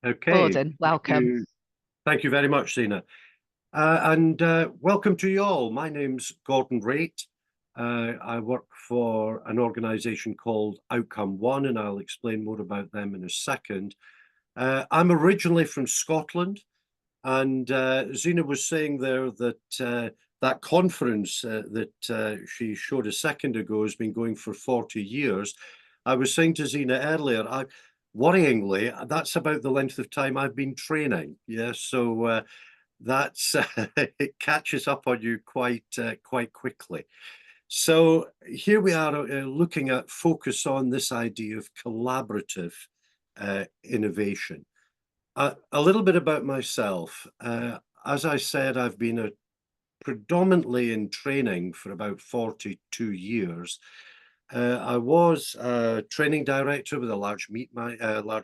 Okay, Gordon, welcome. thank you very much, Zena. Welcome to you all. My name's Gordon Raitt. I work for an organization called Outcome One, and I'll explain more about them in a second. I'm originally from Scotland, and Zena was saying there that that conference that she showed a second ago has been going for 40 years. I was saying to Zena earlier, worryingly, that's about the length of time I've been training. Yeah, so that's it catches up on you quite quickly. So here we are looking at focus on this idea of collaborative innovation. A little bit about myself. As I said, I've been predominantly in training for about 42 years. I was a training director with a large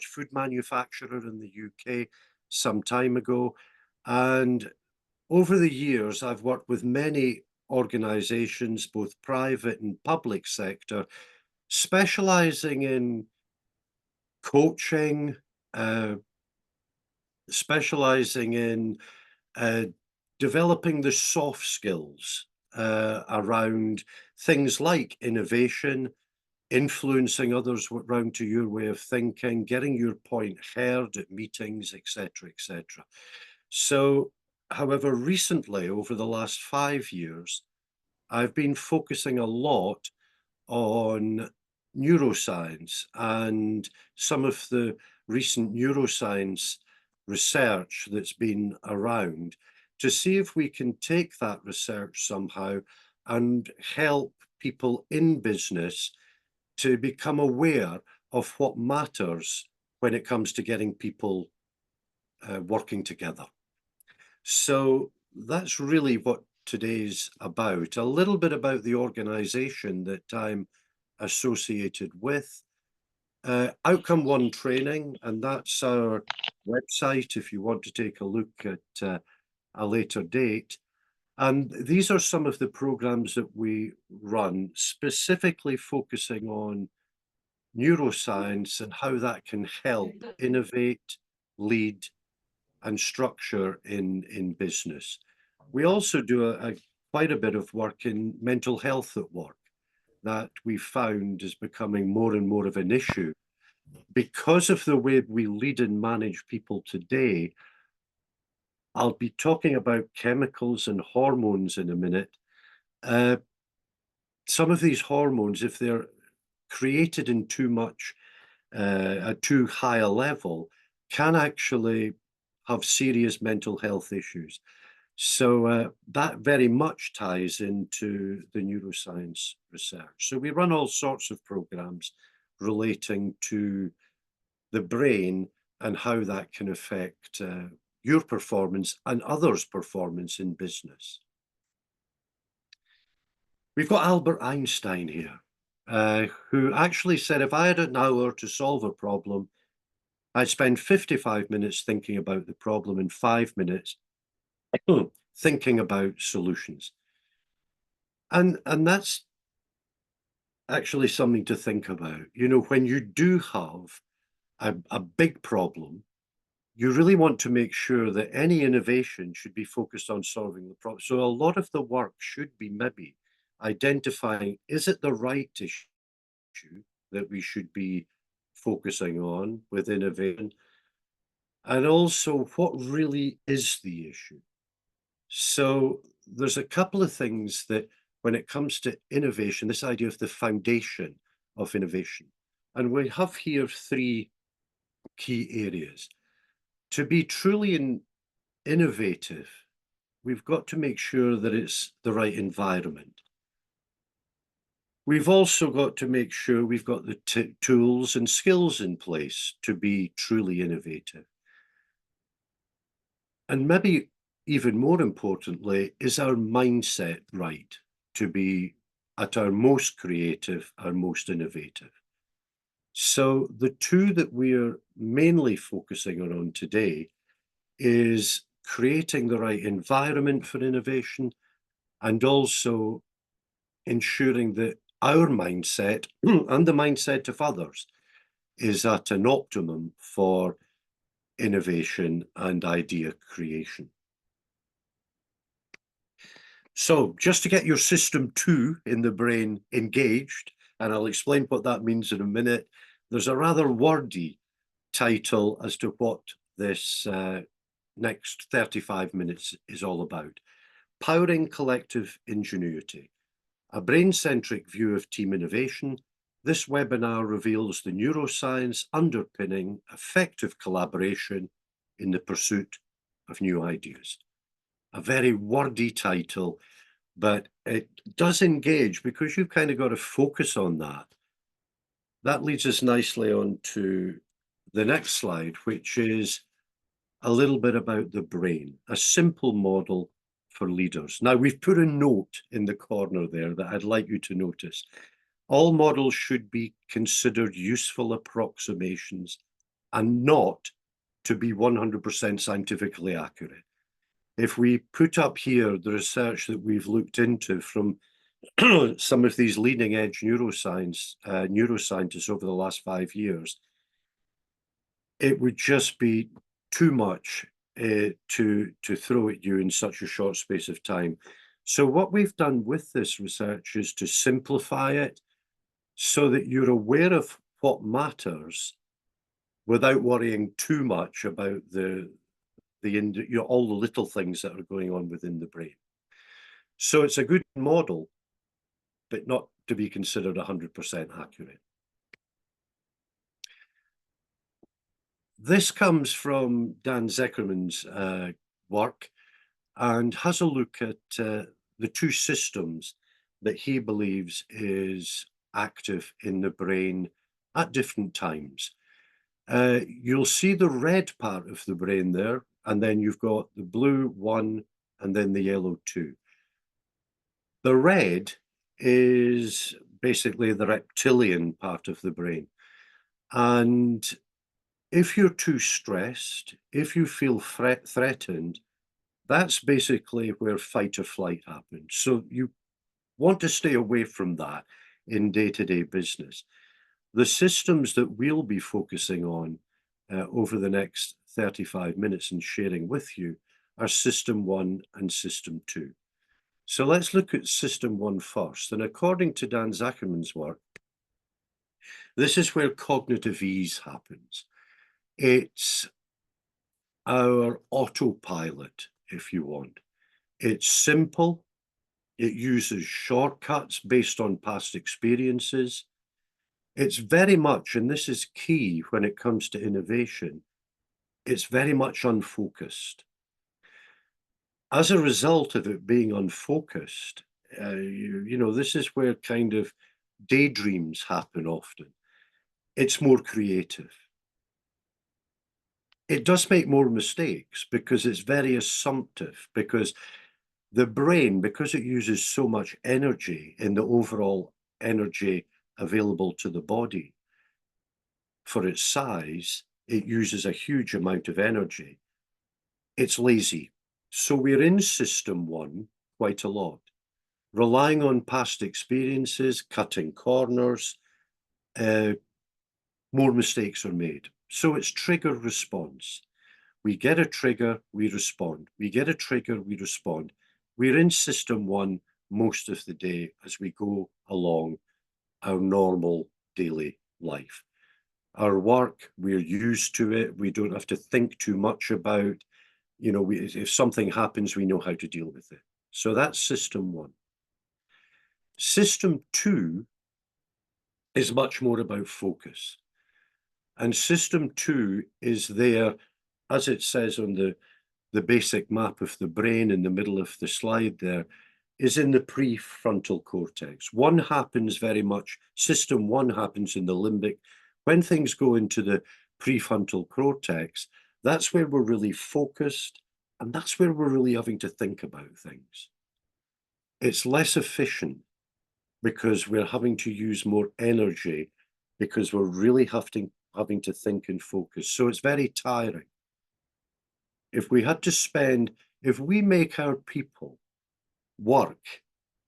food manufacturer in the UK some time ago. And over the years, I've worked with many organizations, both private and public sector, specializing in coaching, uh, specializing in uh, developing the soft skills around things like innovation, influencing others around to your way of thinking, getting your point heard at meetings, etc., etc. So, however, recently, over the last 5 years, I've been focusing a lot on neuroscience and some of the recent neuroscience research that's been around to see if we can take that research somehow and help people in business to become aware of what matters when it comes to getting people working together. So that's really what today's about. A little bit about the organization that I'm associated with. Outcome One Training, and that's our website if you want to take a look at a later date. And these are some of the programs that we run, specifically focusing on neuroscience and how that can help innovate, lead, and structure in business. We also do quite a bit of work in mental health at work that we found is becoming more and more of an issue. Because of the way we lead and manage people today, I'll be talking about chemicals and hormones in a minute. Uh, some of these hormones, if they're created in at too high a level, can actually have serious mental health issues. So that very much ties into the neuroscience research. So we run all sorts of programs relating to the brain and how that can affect your performance and others' performance in business. We've got Albert Einstein here, who actually said, if I had an hour to solve a problem, I'd spend 55 minutes thinking about the problem and 5 minutes thinking about solutions. And that's actually something to think about. You know, when you do have a big problem, you really want to make sure that any innovation should be focused on solving the problem. So a lot of the work should be maybe identifying, is it the right issue that we should be focusing on with innovation? And also, what really is the issue? So there's a couple of things that when it comes to innovation, this idea of the foundation of innovation, and we have here three key areas. To be truly innovative, we've got to make sure that it's the right environment. We've also got to make sure we've got the tools and skills in place to be truly innovative. And maybe even more importantly, is our mindset right to be at our most creative, our most innovative? So the two that we're mainly focusing on today is creating the right environment for innovation and also ensuring that our mindset and the mindset of others is at an optimum for innovation, and idea creation. So just to get your system 2 in the brain engaged, and I'll explain what that means in a minute, there's a rather wordy title as to what this next 35 minutes is all about. Powering Collective Ingenuity, a brain-centric view of team innovation. This webinar reveals the neuroscience underpinning effective collaboration in the pursuit of new ideas. A very wordy title, but it does engage because you've kind of got to focus on that. That leads us nicely on to the next slide, which is a little bit about the brain, a simple model for leaders. Now, we've put a note in the corner there that I'd like you to notice. All models should be considered useful approximations and not to be 100% scientifically accurate. If we put up here the research that we've looked into from some of these leading edge neuroscientists over the last 5 years, it would just be too much to throw at you in such a short space of time. So what we've done with this research is to simplify it so that you're aware of what matters without worrying too much about all the little things that are going on within the brain. So it's a good model, but not to be considered 100% accurate. This comes from Dan Zeckerman's work and has a look at the two systems that he believes is active in the brain at different times. You'll see the red part of the brain there, and then you've got the blue one and then the yellow two. The red is basically the reptilian part of the brain. And if you're too stressed, if you feel threatened, that's basically where fight or flight happens. So you want to stay away from that in day-to-day business. The systems that we'll be focusing on over the next 35 minutes and sharing with you are System 1 and System 2. So let's look at System 1 first. And according to Dan Zeckerman's work, this is where cognitive ease happens. It's our autopilot, if you want. It's simple. It uses shortcuts based on past experiences. It's very much, and this is key when it comes to innovation, it's very much unfocused. As a result of it being unfocused, this is where kind of daydreams happen often. It's more creative. It does make more mistakes because it's very assumptive, because the brain, because it uses so much energy in the overall energy available to the body, for its size, it uses a huge amount of energy. It's lazy. So we're in System 1 quite a lot, relying on past experiences, cutting corners, more mistakes are made. So it's trigger response. We get a trigger, we respond. We get a trigger, we respond. We're in System 1 most of the day as we go along our normal daily life. Our work, we're used to it. We don't have to think too much about, if something happens, we know how to deal with it. So that's System 1. System 2 is much more about focus. And System 2 is there, as it says on the basic map of the brain in the middle of the slide there, is in the prefrontal cortex. System 1 happens in the limbic. When things go into the prefrontal cortex, that's where we're really focused, and that's where we're really having to think about things. It's less efficient because we're having to use more energy because we're really having to think and focus. So it's very tiring. If we make our people work,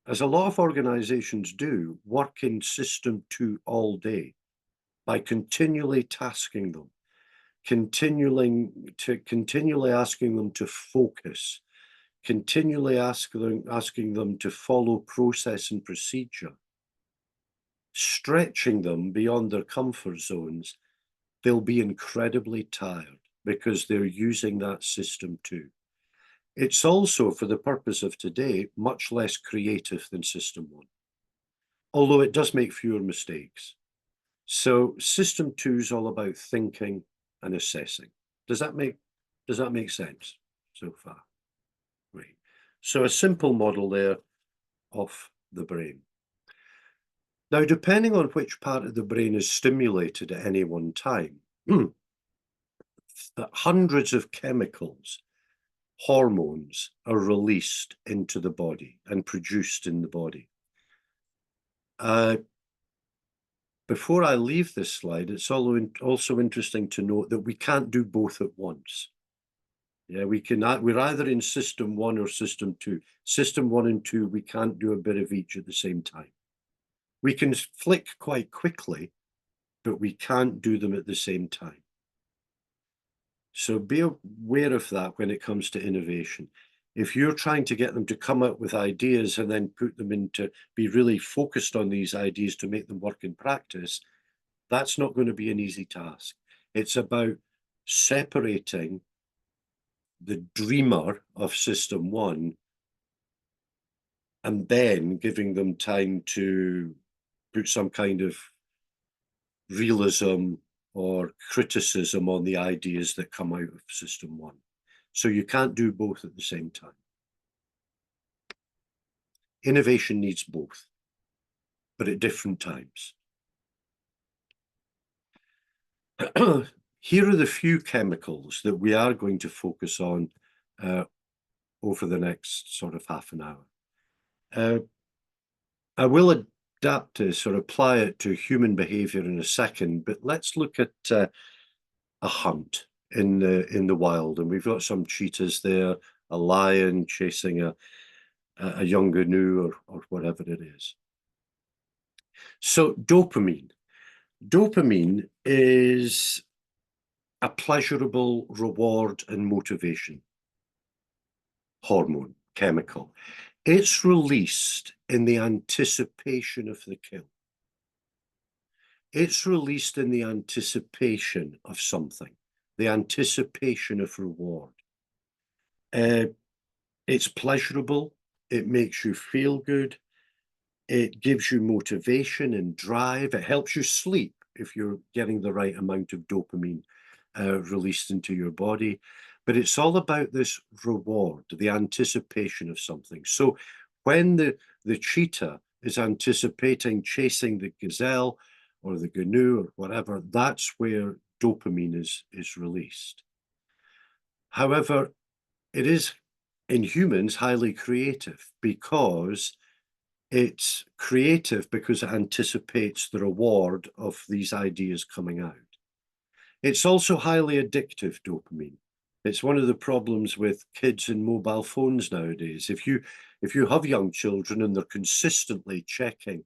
as a lot of organizations do, work in System 2 all day by continually tasking them, continually asking them to focus, continually asking them to follow process and procedure, stretching them beyond their comfort zones, they'll be incredibly tired because they're using that system too. It's also, for the purpose of today, much less creative than System 1, although it does make fewer mistakes. So System 2 is all about thinking and assessing. Does that make sense so far? Great. So a simple model there of the brain. Now, depending on which part of the brain is stimulated at any one time, hundreds of chemicals, hormones are released into the body and produced in the body. Before I leave this slide, it's also interesting to note that we can't do both at once. Yeah, we're either in System 1 or System 2. System 1 and 2, we can't do a bit of each at the same time. We can flick quite quickly, but we can't do them at the same time. So be aware of that when it comes to innovation. If you're trying to get them to come up with ideas and then put them into, be really focused on these ideas to make them work in practice, that's not going to be an easy task. It's about separating the dreamer of System 1 and then giving them time to put some kind of realism or criticism on the ideas that come out of System 1. So you can't do both at the same time. Innovation needs both, but at different times. Here are the few chemicals that we are going to focus on over the next sort of half an hour. I will adapt this or apply it to human behavior in a second, but let's look at a hunt in the wild, and we've got some cheetahs there, a lion chasing a young gnu or whatever it is. So dopamine is a pleasurable reward and motivation hormone, chemical. It's released in the anticipation of the kill. It's released in the anticipation of something, the anticipation of reward. It's pleasurable. It makes you feel good. It gives you motivation and drive. It helps you sleep if you're getting the right amount of dopamine released into your body. But it's all about this reward, the anticipation of something. So when the cheetah is anticipating chasing the gazelle or the gnu or whatever, that's where dopamine is released. However, it is in humans highly creative because it's creative because it anticipates the reward of these ideas coming out. It's also highly addictive, dopamine. It's one of the problems with kids and mobile phones nowadays. If you have young children and they're consistently checking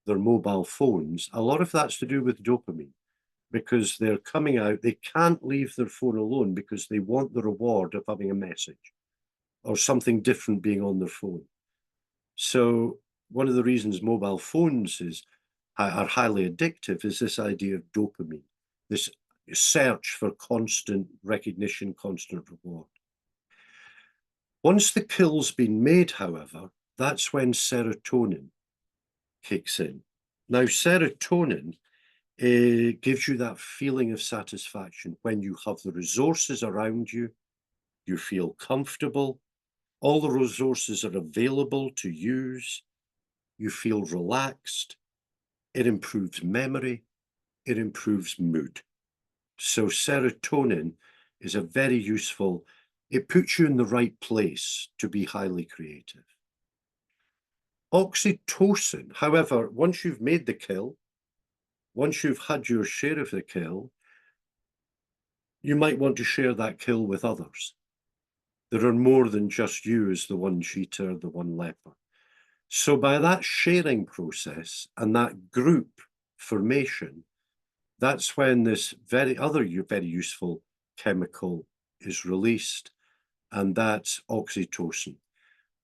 their mobile phones, a lot of that's to do with dopamine because they're coming out, they can't leave their phone alone because they want the reward of having a message or something different being on their phone. So one of the reasons mobile phones are highly addictive is this idea of dopamine, this search for constant recognition, constant reward. Once the kill's been made, however, that's when serotonin kicks in. Now, serotonin gives you that feeling of satisfaction when you have the resources around you, you feel comfortable, all the resources are available to use, you feel relaxed, it improves memory, it improves mood. So serotonin is a very useful, it puts you in the right place to be highly creative. Oxytocin, however, once you've made the kill, once you've had your share of the kill, you might want to share that kill with others. There are more than just you as the one cheetah or the one leopard. So by that sharing process and that group formation, that's when this very useful chemical is released, and that's oxytocin.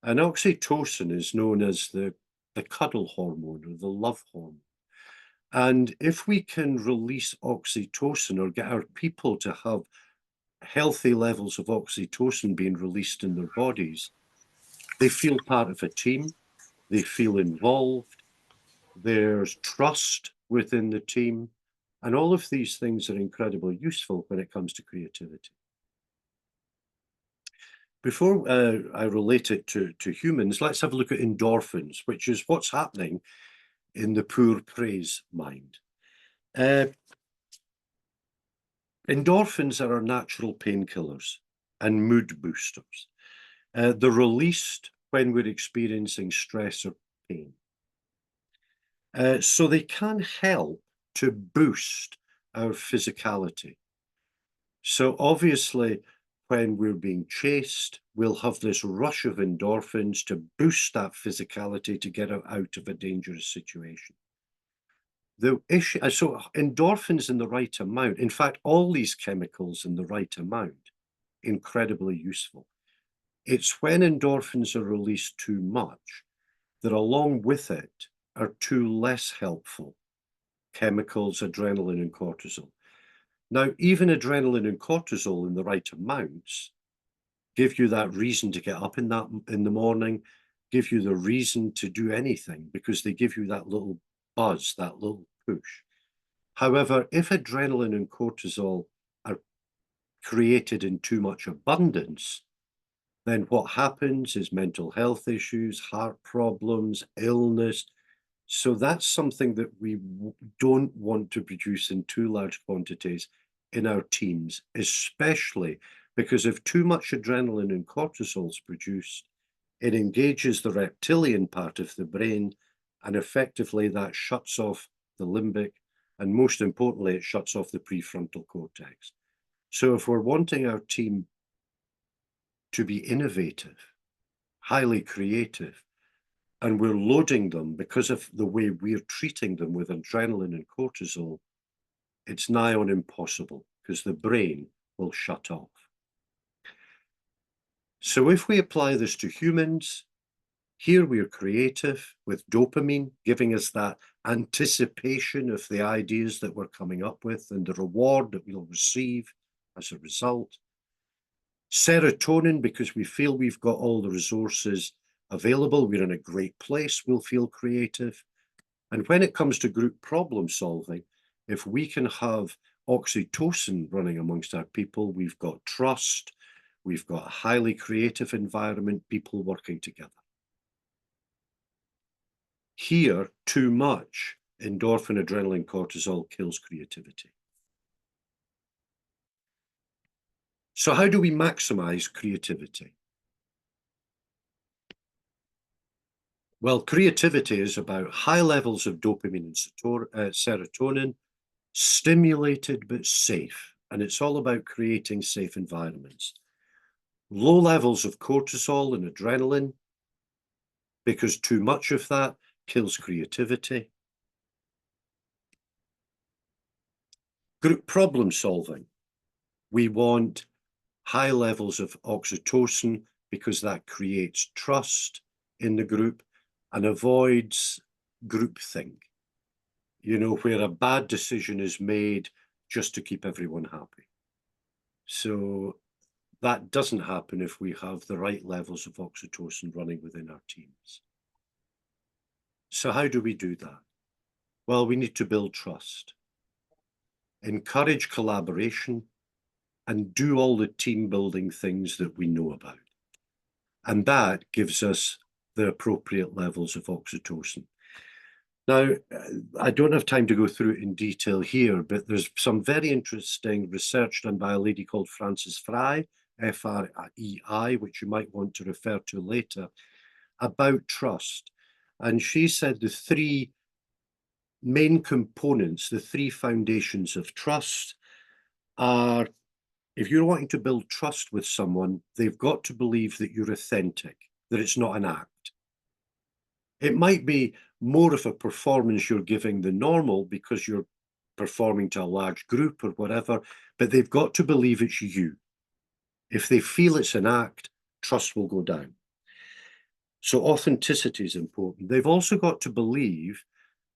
And oxytocin is known as the cuddle hormone or the love hormone. And if we can release oxytocin or get our people to have healthy levels of oxytocin being released in their bodies, they feel part of a team, they feel involved, there's trust within the team, and all of these things are incredibly useful when it comes to creativity. Before I relate it to humans, let's have a look at endorphins, which is what's happening in the poor praise mind. Endorphins are our natural painkillers and mood boosters. They're released when we're experiencing stress or pain. So they can help to boost our physicality. So obviously, when we're being chased, we'll have this rush of endorphins to boost that physicality to get out of a dangerous situation. The issue, so endorphins in the right amount, in fact, all these chemicals in the right amount, incredibly useful. It's when endorphins are released too much that along with it are two less helpful chemicals, adrenaline and cortisol. Now, even adrenaline and cortisol in the right amounts give you that reason to get up in the morning, give you the reason to do anything because they give you that little buzz, that little push. However, if adrenaline and cortisol are created in too much abundance, then what happens is mental health issues, heart problems, illness. So that's something that we don't want to produce in too large quantities in our teams, especially because if too much adrenaline and cortisol is produced, it engages the reptilian part of the brain, and effectively that shuts off the limbic, and most importantly, it shuts off the prefrontal cortex. So if we're wanting our team to be innovative, highly creative, and we're loading them because of the way we're treating them with adrenaline and cortisol, it's nigh on impossible because the brain will shut off. So if we apply this to humans, here we're creative with dopamine, giving us that anticipation of the ideas that we're coming up with and the reward that we'll receive as a result. Serotonin, because we feel we've got all the resources available, we're in a great place, we'll feel creative. And when it comes to group problem solving, if we can have oxytocin running amongst our people, we've got trust, we've got a highly creative environment, people working together. Here, too much endorphin, adrenaline, cortisol kills creativity. So how do we maximize creativity? Well, creativity is about high levels of dopamine and serotonin, stimulated but safe, and it's all about creating safe environments. Low levels of cortisol and adrenaline, because too much of that kills creativity. Group problem solving. We want high levels of oxytocin because that creates trust in the group and avoids groupthink, you know, where a bad decision is made just to keep everyone happy. So that doesn't happen if we have the right levels of oxytocin running within our teams. So how do we do that? Well, we need to build trust, encourage collaboration, and do all the team building things that we know about. And that gives us the appropriate levels of oxytocin. Now, I don't have time to go through it in detail here, but there's some very interesting research done by a lady called Frances Frei, F-R-E-I, which you might want to refer to later, about trust. And she said the three main components, the three foundations of trust are, if you're wanting to build trust with someone, they've got to believe that you're authentic, that it's not an act. It might be more of a performance you're giving than normal because you're performing to a large group or whatever, but they've got to believe it's you. If they feel it's an act, trust will go down. So authenticity is important. They've also got to believe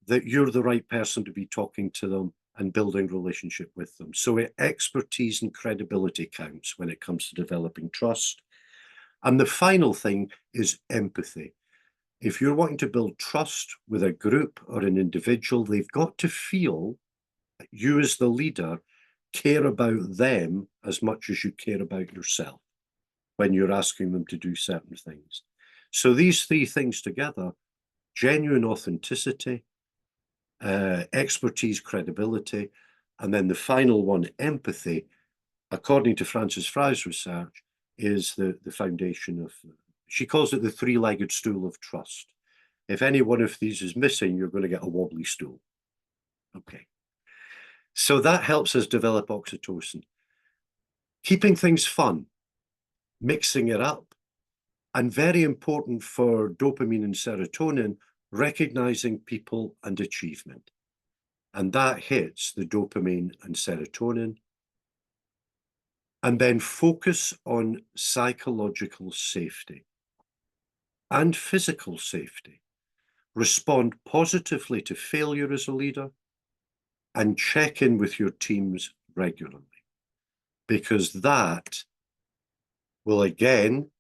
that you're the right person to be talking to them and building relationship with them. So expertise and credibility counts when it comes to developing trust. And the final thing is empathy. If you're wanting to build trust with a group or an individual, they've got to feel that you as the leader care about them as much as you care about yourself when you're asking them to do certain things. So these three things together, genuine authenticity, expertise, credibility, and then the final one, empathy, according to Frances Fry's research, is the foundation of, she calls it the three-legged stool of trust. If any one of these is missing, you're going to get a wobbly stool. Okay. So that helps us develop oxytocin. Keeping things fun, mixing it up, and very important for dopamine and serotonin, recognizing people and achievement. And that hits the dopamine and serotonin. And then focus on psychological safety and physical safety. Respond positively to failure as a leader and check in with your teams regularly, because that will again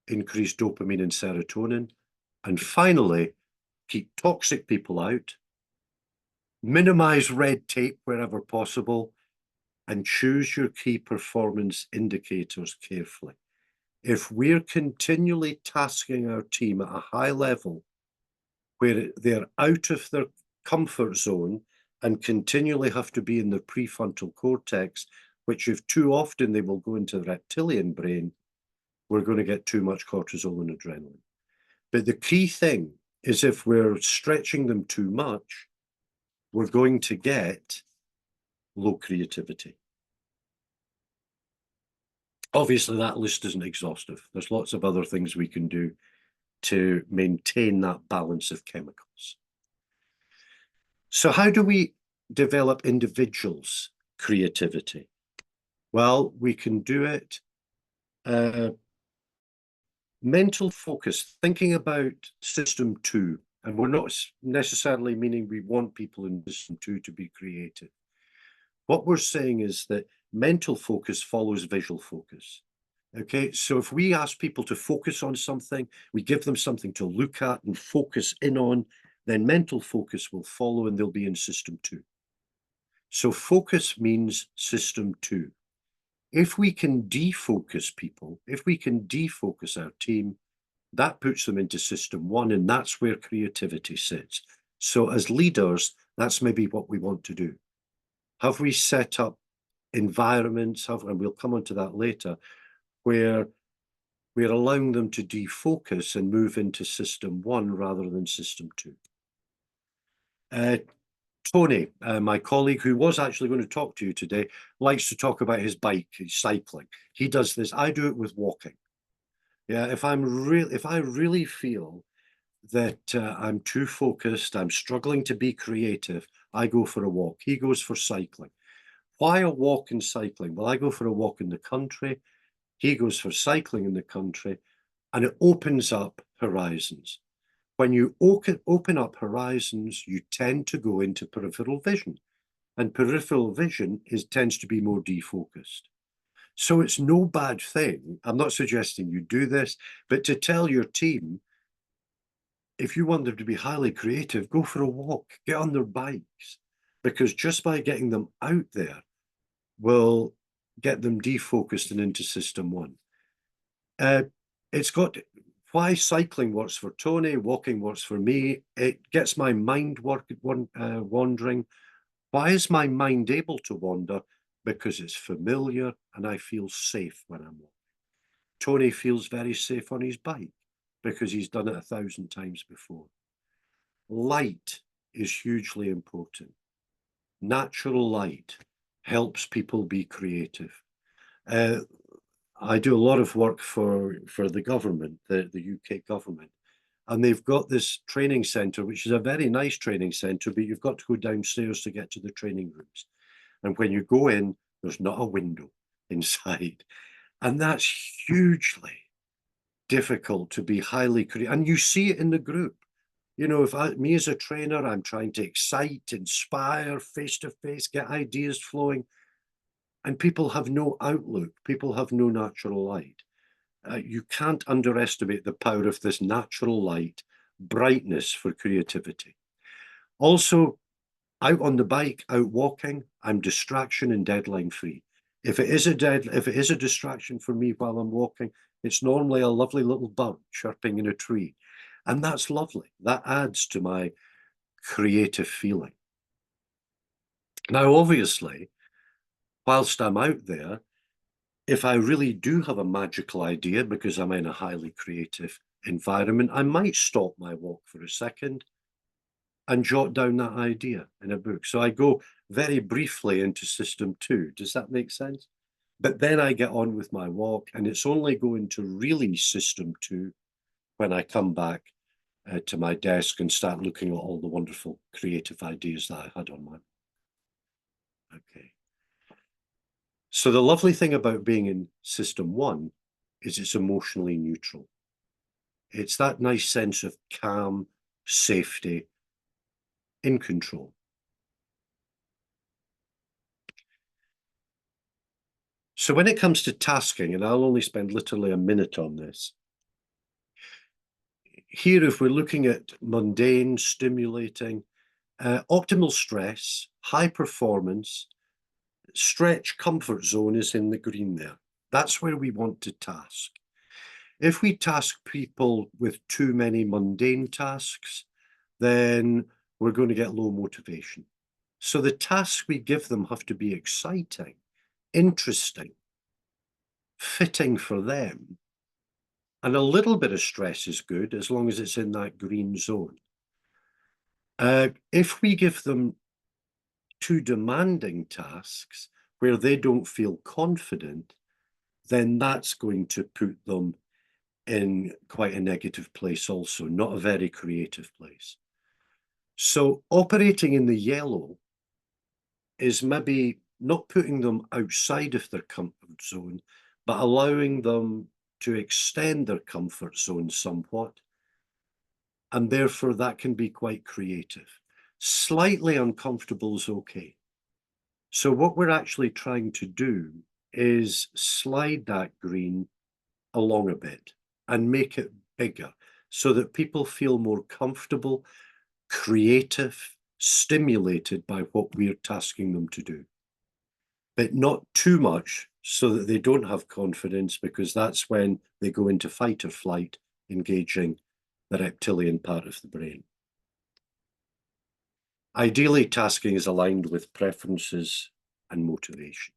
increase dopamine and serotonin. And finally, keep toxic people out, minimize red tape wherever possible, and choose your key performance indicators carefully. If we're continually tasking our team at a high level where they're out of their comfort zone and continually have to be in the prefrontal cortex, which if too often they will go into the reptilian brain, we're going to get too much cortisol and adrenaline. But the key thing is if we're stretching them too much, we're going to get low creativity. Obviously, that list isn't exhaustive. There's lots of other things we can do to maintain that balance of chemicals. So how do we develop individuals' creativity? Well, we can do it mental focus, thinking about system 2. And we're not necessarily meaning we want people in system 2 to be creative. What we're saying is that mental focus follows visual focus. Okay, so if we ask people to focus on something, we give them something to look at and focus in on, then mental focus will follow and they'll be in system 2. So focus means system 2. If we can defocus people, if we can defocus our team, that puts them into system 1, and that's where creativity sits. So as leaders, that's maybe what we want to do. Have we set up environments, and we'll come on to that later, where we're allowing them to defocus and move into system 1 rather than system 2. Tony, my colleague who was actually going to talk to you today, likes to talk about his bike, his cycling. He does this. I do it with walking. Yeah, if I really feel that I'm too focused, I'm struggling to be creative, I go for a walk. He goes for cycling. Why a walk and cycling? Well, I go for a walk in the country. He goes for cycling in the country, and it opens up horizons. When you open up horizons, you tend to go into peripheral vision, and peripheral vision tends to be more defocused. So it's no bad thing. I'm not suggesting you do this, but to tell your team, if you want them to be highly creative, go for a walk, get on their bikes, because just by getting them out there will get them defocused and into system 1. Why cycling works for Tony, walking works for me. It gets my mind wandering. Why is my mind able to wander? Because it's familiar and I feel safe when I'm walking. Tony feels very safe on his bike because he's done it 1,000 times before. Light is hugely important. Natural light helps people be creative. I do a lot of work for the government, the UK government, And they've got this training center, which is a very nice training center, but you've got to go downstairs to get to the training rooms. And when you go in, there's not a window inside. And that's hugely difficult to be highly creative. And you see it in the group. You know, me as a trainer, I'm trying to excite, inspire, face-to-face, get ideas flowing. And people have no outlook. People have no natural light. You can't underestimate the power of this natural light, brightness for creativity. Also, out on the bike, out walking, I'm distraction and deadline free. If it is a distraction for me while I'm walking, it's normally a lovely little bird chirping in a tree. And that's lovely. That adds to my creative feeling. Now, obviously, whilst I'm out there, if I really do have a magical idea because I'm in a highly creative environment, I might stop my walk for a second and jot down that idea in a book. So I go very briefly into system 2. Does that make sense? But then I get on with my walk, and it's only going to really system 2 when I come back to my desk and start looking at all the wonderful creative ideas that I had on my. Okay. So the lovely thing about being in system 1 is it's emotionally neutral. It's that nice sense of calm, safety, in control. So when it comes to tasking, and I'll only spend literally a minute on this, here if we're looking at mundane, stimulating, optimal stress, high performance, stretch comfort zone is in the green there. That's where we want to task. If we task people with too many mundane tasks, then we're going to get low motivation. So the tasks we give them have to be exciting, interesting, fitting for them. And a little bit of stress is good as long as it's in that green zone. If we give them too demanding tasks where they don't feel confident, then that's going to put them in quite a negative place also, not a very creative place. So operating in the yellow is maybe not putting them outside of their comfort zone, but allowing them to extend their comfort zone somewhat. And therefore that can be quite creative. Slightly uncomfortable is okay. So what we're actually trying to do is slide that green along a bit and make it bigger so that people feel more comfortable, creative, stimulated by what we're tasking them to do. But not too much so that they don't have confidence, because that's when they go into fight or flight, engaging the reptilian part of the brain. Ideally, tasking is aligned with preferences and motivation.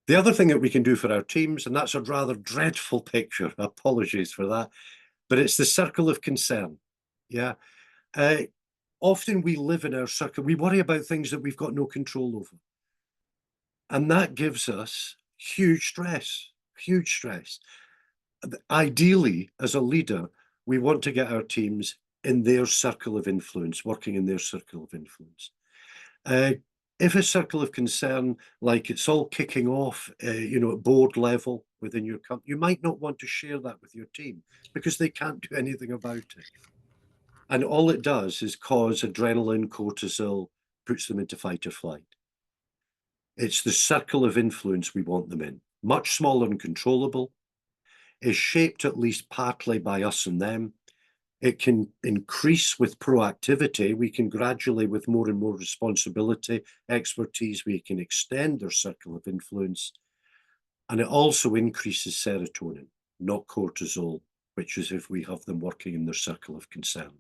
The other thing that we can do for our teams, and that's a rather dreadful picture, apologies for that, but it's the circle of concern. Yeah. Often we live in our circle, we worry about things that we've got no control over. And that gives us huge stress, huge stress. Ideally, as a leader, we want to get our teams in their circle of influence, working in their circle of influence. If a circle of concern, like it's all kicking off, at board level within your company, you might not want to share that with your team because they can't do anything about it. And all it does is cause adrenaline, cortisol, puts them into fight or flight. It's the circle of influence we want them in. Much smaller and controllable, is shaped at least partly by us and them. It can increase with proactivity. We can gradually, with more and more responsibility, expertise, we can extend their circle of influence. And it also increases serotonin, not cortisol, which is if we have them working in their circle of concern.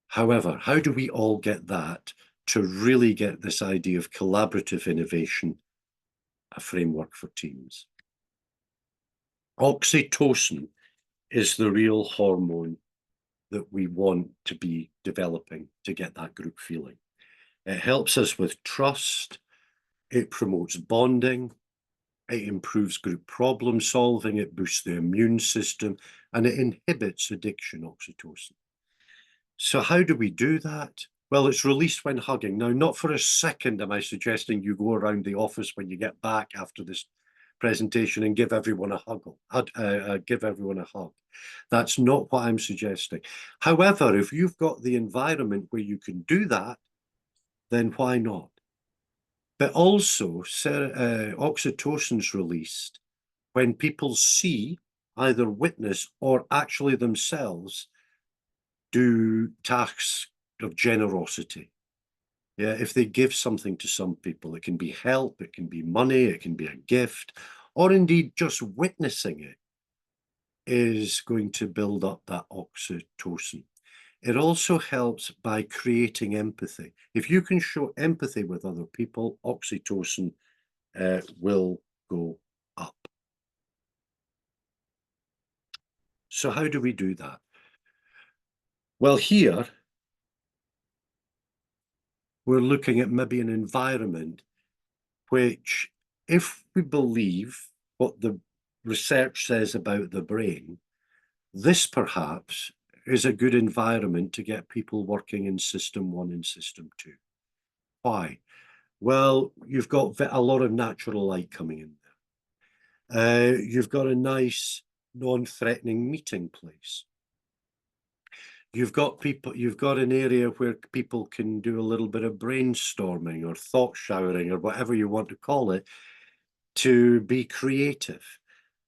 However, how do we all get that to really get this idea of collaborative innovation a framework for teams? Oxytocin is the real hormone that we want to be developing to get that group feeling. It helps us with trust. it promotes bonding, it improves group problem solving, it boosts the immune system, and it inhibits addiction, oxytocin. So how do we do that? Well, it's released when hugging. Now, not for a second am I suggesting you go around the office when you get back after this presentation and give everyone a give everyone a hug. That's not what I'm suggesting. However, if you've got the environment where you can do that, then why not? But also, oxytocin's released when people see, either witness or actually themselves do tasks of generosity. Yeah, if they give something to some people, it can be help, it can be money, it can be a gift, or indeed just witnessing it is going to build up that oxytocin. It also helps by creating empathy. If you can show empathy with other people, oxytocin will go up. So how do we do that? Well, here we're looking at maybe an environment which, if we believe what the research says about the brain, this perhaps is a good environment to get people working in system 1 and system 2. Why? Well, you've got a lot of natural light coming in there. You've got a nice non-threatening meeting place. You've got an area where people can do a little bit of brainstorming or thought showering or whatever you want to call it, to be creative,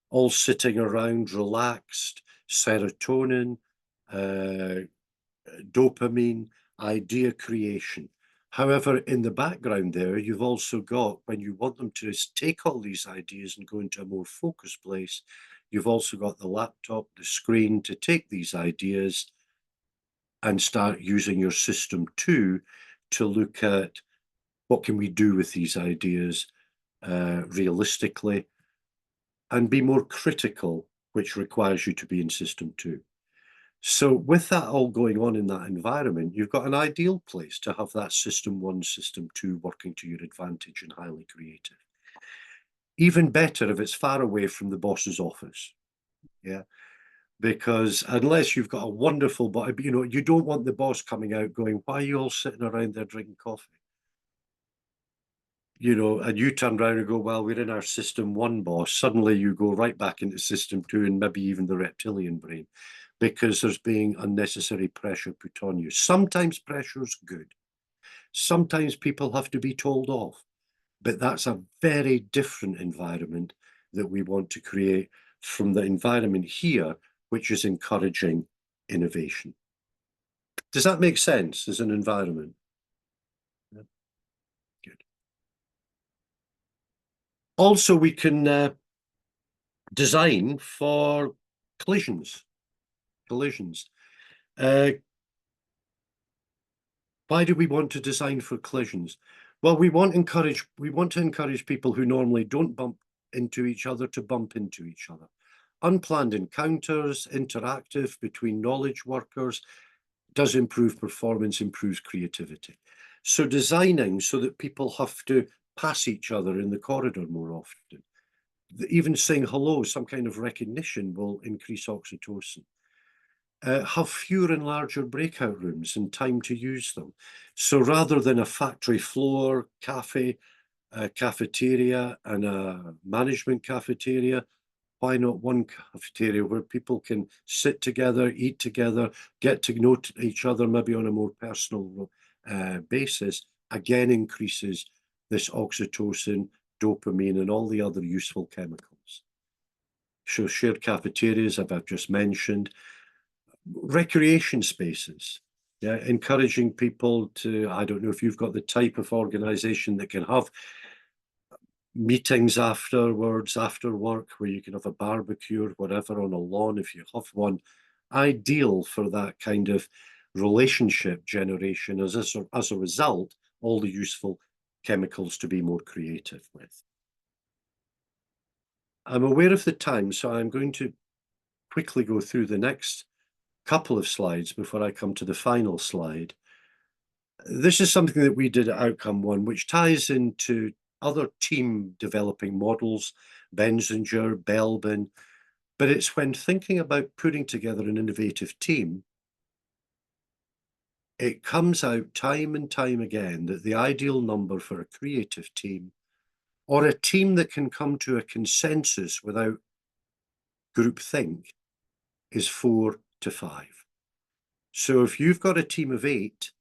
all sitting around relaxed, serotonin, dopamine, idea creation. However, in the background there, you've also got, when you want them to take all these ideas and go into a more focused place, you've also got the laptop, the screen to take these ideas and start using your system 2 to look at what can we do with these ideas realistically, and be more critical, which requires you to be in system 2. So with that all going on in that environment, you've got an ideal place to have that system 1, system 2 working to your advantage and highly creative. Even better if it's far away from the boss's office. Yeah. Because unless you've got a wonderful, but you don't want the boss coming out going, "Why are you all sitting around there drinking coffee?" And you turn around and go, "Well, we're in our system 1, boss." Suddenly you go right back into system 2 and maybe even the reptilian brain, because there's being unnecessary pressure put on you. Sometimes pressure's good. Sometimes people have to be told off, but that's a very different environment that we want to create from the environment here, which is encouraging innovation. Does that make sense as an environment? Yeah. Good. Also, we can design for collisions. Uh, why do we want to design for collisions? Well, we want to encourage people who normally don't bump into each other to bump into each other. Unplanned encounters, interactive between knowledge workers, does improve performance, improves creativity. So designing so that people have to pass each other in the corridor more often. Even saying hello, some kind of recognition, will increase oxytocin. Have fewer and larger breakout rooms and time to use them. So rather than a factory floor cafe, a cafeteria and a management cafeteria, why not one cafeteria where people can sit together, eat together, get to know each other, maybe on a more personal basis, again increases this oxytocin, dopamine, and all the other useful chemicals. So shared cafeterias, I've just mentioned. Recreation spaces, yeah, encouraging people to, I don't know if you've got the type of organization that can have meetings afterwards, after work, where you can have a barbecue or whatever on a lawn, if you have one. Ideal for that kind of relationship generation, as a result, all the useful chemicals to be more creative with. I'm aware of the time, so I'm going to quickly go through the next couple of slides before I come to the final slide. This is something that we did at Outcome 1, which ties into other team developing models, Benzinger, Belbin, but it's when thinking about putting together an innovative team, it comes out time and time again that the ideal number for a creative team, or a team that can come to a consensus without groupthink, is 4 to 5. So if you've got a team of 8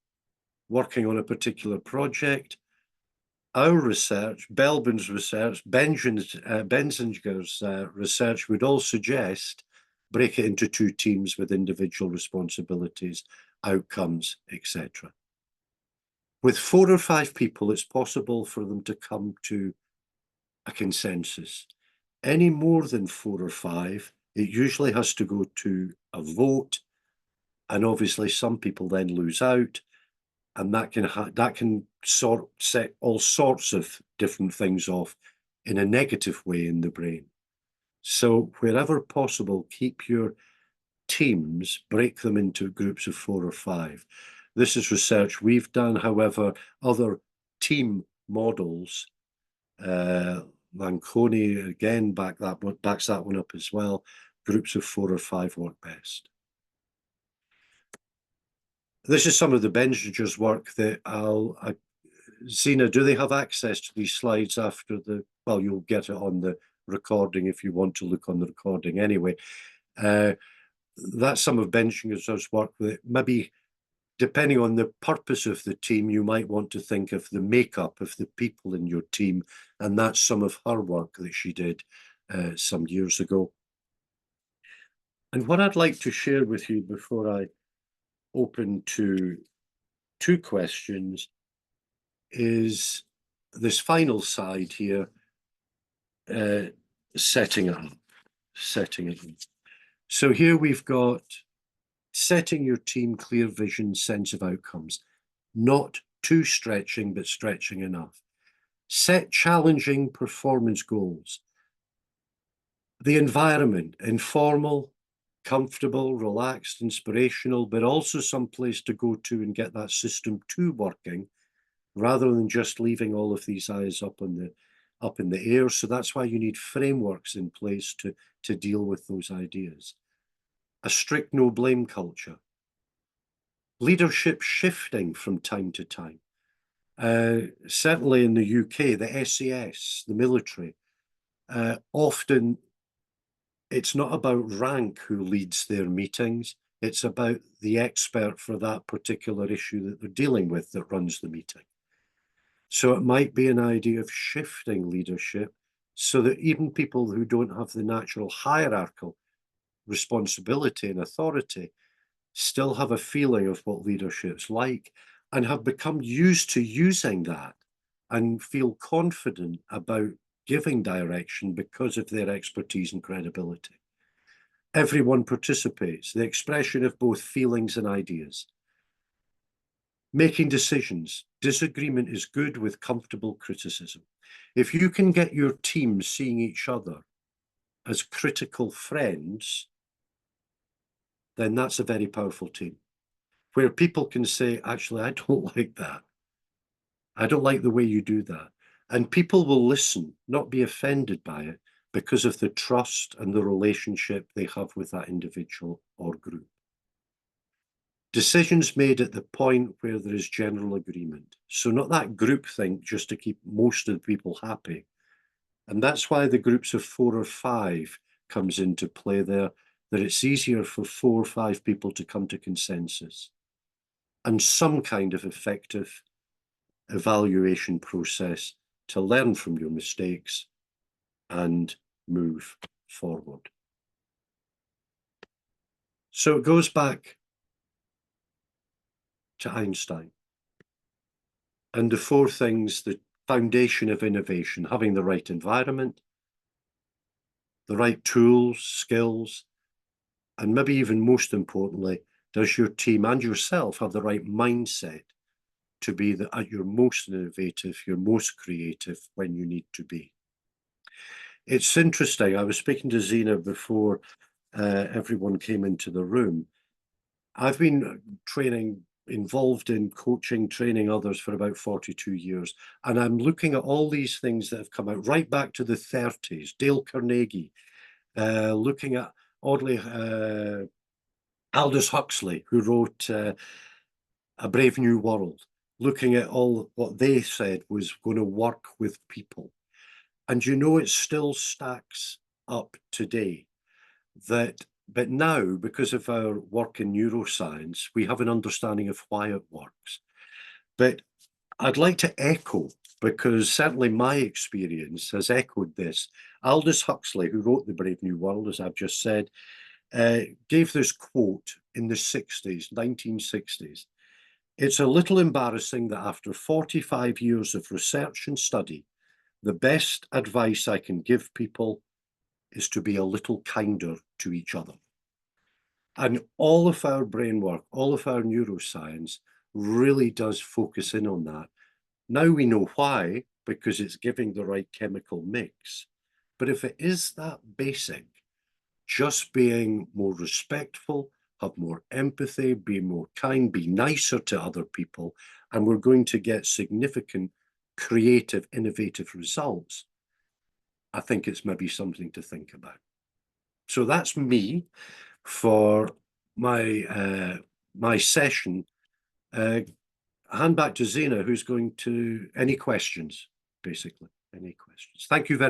working on a particular project, our research, Belbin's research, Benzinger's research would all suggest break it into 2 teams with individual responsibilities, outcomes, etc. With 4 or 5 people, it's possible for them to come to a consensus. Any more than 4 or 5, it usually has to go to a vote, and obviously some people then lose out, and that can set all sorts of different things off in a negative way in the brain. So wherever possible, keep your teams, break them into groups of 4 or 5. This is research we've done. However, other team models, Lanconi again backs that one up as well. Groups of 4 or 5 work best. This is some of the Benzinger's work that Zena, do they have access to these slides after the, well, you'll get it on the recording if you want to look on the recording anyway. That's some of Benzinger's work that maybe, depending on the purpose of the team, you might want to think of the makeup of the people in your team, and that's some of her work that she did some years ago. And what I'd like to share with you before I open to 2 questions is this final side here, setting it up. So here we've got setting your team clear vision, sense of outcomes, not too stretching, but stretching enough. Set challenging performance goals. The environment, informal, comfortable, relaxed, inspirational, but also some place to go to and get that system 2 working, rather than just leaving all of these eyes up in the air. So that's why you need frameworks in place to deal with those ideas. A strict no blame culture. Leadership shifting from time to time. Certainly in the UK, the SAS, the military, often it's not about rank who leads their meetings. It's about the expert for that particular issue that they're dealing with that runs the meeting. So it might be an idea of shifting leadership so that even people who don't have the natural hierarchical responsibility and authority still have a feeling of what leadership's like and have become used to using that and feel confident about giving direction because of their expertise and credibility. Everyone participates, the expression of both feelings and ideas. Making decisions. Disagreement is good with comfortable criticism. If you can get your team seeing each other as critical friends, then that's a very powerful team, where people can say, actually, I don't like that. I don't like the way you do that. And people will listen, not be offended by it, because of the trust and the relationship they have with that individual or group. Decisions made at the point where there is general agreement. So not that groupthink just to keep most of the people happy. And that's why the groups of 4 or 5 comes into play there, that it's easier for 4 or 5 people to come to consensus and some kind of effective evaluation process to learn from your mistakes and move forward. So it goes back to Einstein and the 4 things, the foundation of innovation: having the right environment, the right tools, skills, and maybe even most importantly, does your team and yourself have the right mindset to be at your most innovative, your most creative when you need to be? It's interesting. I was speaking to Zena before everyone came into the room. I've been training involved in coaching, training others for about 42 years. And I'm looking at all these things that have come out right back to the 30s, Dale Carnegie, looking at oddly Aldous Huxley, who wrote A Brave New World, looking at all what they said was going to work with people. And you know, it still stacks up today. But now, because of our work in neuroscience, we have an understanding of why it works. But I'd like to echo, because certainly my experience has echoed this. Aldous Huxley, who wrote The Brave New World, as I've just said, gave this quote in the 60s, 1960s. It's a little embarrassing that after 45 years of research and study, the best advice I can give people is to be a little kinder to each other. And all of our brain work, all of our neuroscience really does focus in on that. Now we know why, because it's giving the right chemical mix. But if it is that basic, just being more respectful, have more empathy, be more kind, be nicer to other people, and we're going to get significant, creative, innovative results, I think it's maybe something to think about. So that's me for my my session. Hand back to Zena, who's going to any questions, basically. Any questions? Thank you very